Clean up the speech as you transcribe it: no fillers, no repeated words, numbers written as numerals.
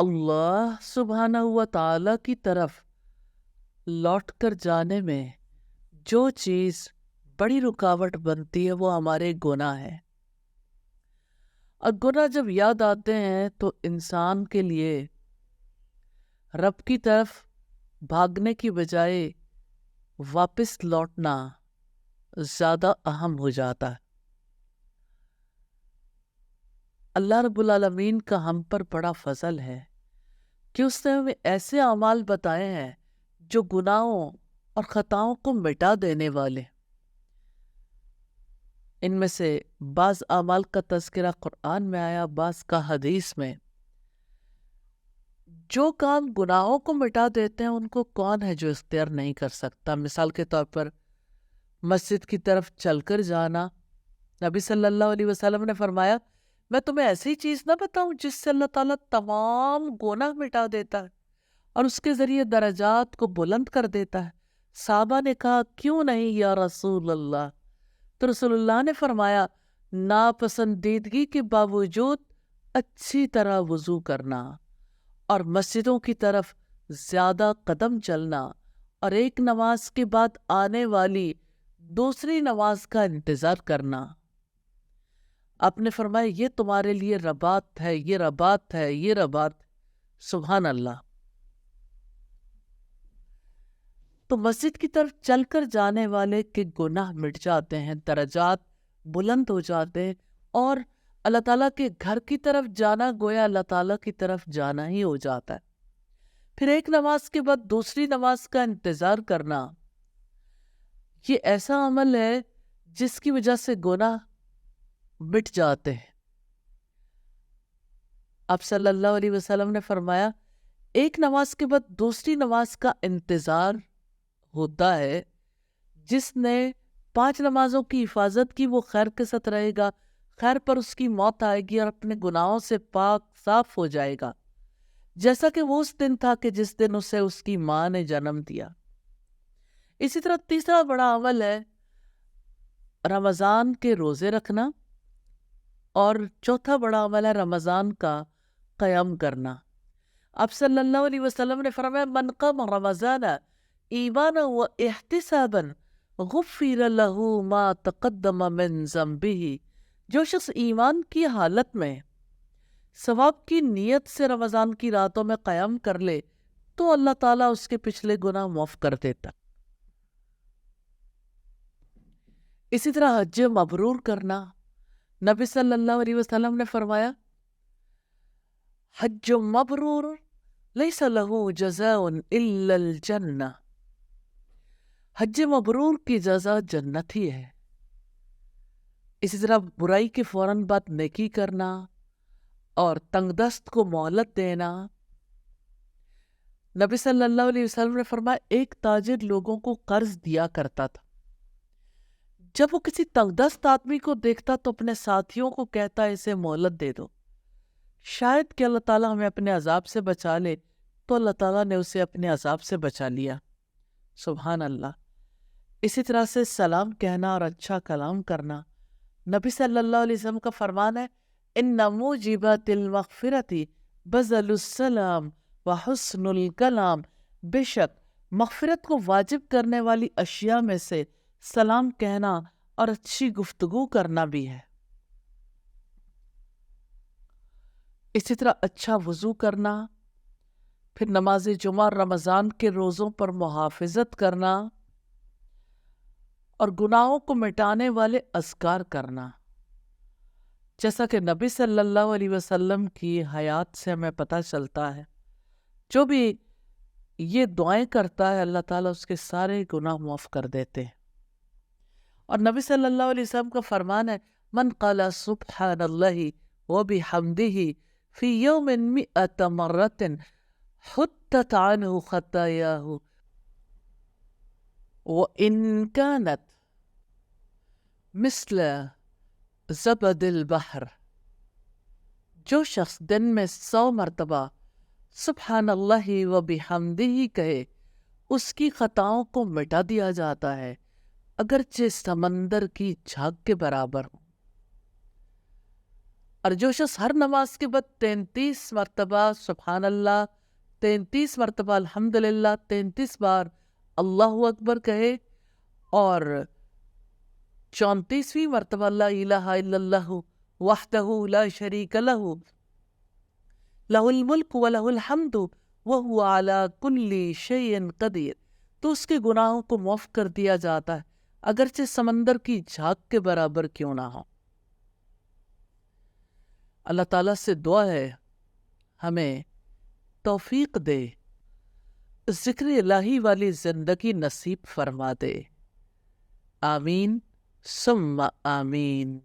اللہ سبحانہ و تعالی کی طرف لوٹ کر جانے میں جو چیز بڑی رکاوٹ بنتی ہے وہ ہمارے گناہ ہے. اور گناہ جب یاد آتے ہیں تو انسان کے لیے رب کی طرف بھاگنے کی بجائے واپس لوٹنا زیادہ اہم ہو جاتا ہے. اللہ رب العالمین کا ہم پر بڑا فضل ہے کہ اس نے ہمیں ایسے اعمال بتائے ہیں جو گناہوں اور خطاؤں کو مٹا دینے والے. ان میں سے بعض اعمال کا تذکرہ قرآن میں آیا، بعض کا حدیث میں. جو کام گناہوں کو مٹا دیتے ہیں ان کو کون ہے جو اختیار نہیں کر سکتا؟ مثال کے طور پر مسجد کی طرف چل کر جانا. نبی صلی اللہ علیہ وسلم نے فرمایا میں تمہیں ایسی چیز نہ بتاؤں جس سے اللہ تعالیٰ تمام گناہ مٹا دیتا ہے اور اس کے ذریعے درجات کو بلند کر دیتا ہے. صحابہ نے کہا کیوں نہیں یا رسول اللہ؟ تو رسول اللہ نے فرمایا ناپسندیدگی کے باوجود اچھی طرح وضو کرنا اور مسجدوں کی طرف زیادہ قدم چلنا اور ایک نماز کے بعد آنے والی دوسری نماز کا انتظار کرنا. آپ نے فرمایا یہ تمہارے لیے رباط ہے، یہ رباط ہے، یہ رباط. سبحان اللہ. تو مسجد کی طرف چل کر جانے والے کے گناہ مٹ جاتے ہیں، درجات بلند ہو جاتے ہیں، اور اللہ تعالیٰ کے گھر کی طرف جانا گویا اللہ تعالیٰ کی طرف جانا ہی ہو جاتا ہے. پھر ایک نماز کے بعد دوسری نماز کا انتظار کرنا، یہ ایسا عمل ہے جس کی وجہ سے گناہ مٹ جاتے ہیں. آپ صلی اللہ علیہ وسلم نے فرمایا ایک نماز کے بعد دوسری نماز کا انتظار ہوتا ہے. جس نے 5 نمازوں کی حفاظت کی وہ خیر کے ساتھ رہے گا، خیر پر اس کی موت آئے گی اور اپنے گناہوں سے پاک صاف ہو جائے گا، جیسا کہ وہ اس دن تھا کہ جس دن اسے اس کی ماں نے جنم دیا. اسی طرح تیسرا بڑا عمل ہے رمضان کے روزے رکھنا، اور چوتھا بڑا عمل ہے رمضان کا قیام کرنا. آپ صلی اللہ علیہ وسلم نے فرمایا من قام رمضان ایمانا و احتسابا غفر له ما تقدم من ذنبه. جو شخص ایمان کی حالت میں ثواب کی نیت سے رمضان کی راتوں میں قیام کر لے تو اللہ تعالیٰ اس کے پچھلے گناہ معاف کر دیتا. اسی طرح حج مبرور کرنا. نبی صلی اللہ علیہ وسلم نے فرمایا حج مبرور لیس له جزاء الا الجنہ. حج مبرور کی جزا جنت ہی ہے. اسی طرح برائی کے فوراً بعد نیکی کرنا اور تنگ دست کو مہلت دینا. نبی صلی اللہ علیہ وسلم نے فرمایا ایک تاجر لوگوں کو قرض دیا کرتا تھا. جب وہ کسی تنگ دست آدمی کو دیکھتا تو اپنے ساتھیوں کو کہتا اسے مہلت دے دو، شاید کہ اللہ تعالیٰ ہمیں اپنے عذاب سے بچا لے. تو اللہ تعالیٰ نے اسے اپنے عذاب سے بچا لیا. سبحان اللہ. اسی طرح سے سلام کہنا اور اچھا کلام کرنا. نبی صلی اللہ علیہ وسلم کا فرمان ہے ان موجبات المغفرۃ بذل السلام وحسن الکلام. بے شک مغفرت کو واجب کرنے والی اشیاء میں سے سلام کہنا اور اچھی گفتگو کرنا بھی ہے. اسی طرح اچھا وضو کرنا، پھر نماز جمعہ رمضان کے روزوں پر محافظت کرنا اور گناہوں کو مٹانے والے اذکار کرنا. جیسا کہ نبی صلی اللہ علیہ وسلم کی حیات سے ہمیں پتہ چلتا ہے جو بھی یہ دعائیں کرتا ہے اللہ تعالیٰ اس کے سارے گناہ معاف کر دیتے ہیں. اور نبی صلی اللہ علیہ وسلم کا فرمان ہے من قال سبحان اللہ وبحمدہ فی یوم 100 مرۃ حطت عنہ خطایاہ وإن كانت مثل زبد البحر. جو شخص دن میں 100 مرتبہ سبحان اللہ و بحمدہ کہے اس کی خطاؤں کو مٹا دیا جاتا ہے اگرچہ سمندر کی جھاگ کے برابر ہوں. اور جو شخص ہر نماز کے بعد 33 مرتبہ سبحان اللہ، 33 مرتبہ الحمدللہ، 33 بار اللہ اکبر کہے اور 34ویں مرتبہ لا الہ الا اللہ وحدہ لا شریک لہ لہ الملک و لہ الحمد وہو علی کل شیء قدیر، تو اس کے گناہوں کو معاف کر دیا جاتا ہے، اگرچہ سمندر کی جھاگ کے برابر کیوں نہ ہو۔ اللہ تعالیٰ سے دعا ہے ہمیں توفیق دے، ذکر الہی والی زندگی نصیب فرما دے، آمین ثم آمین۔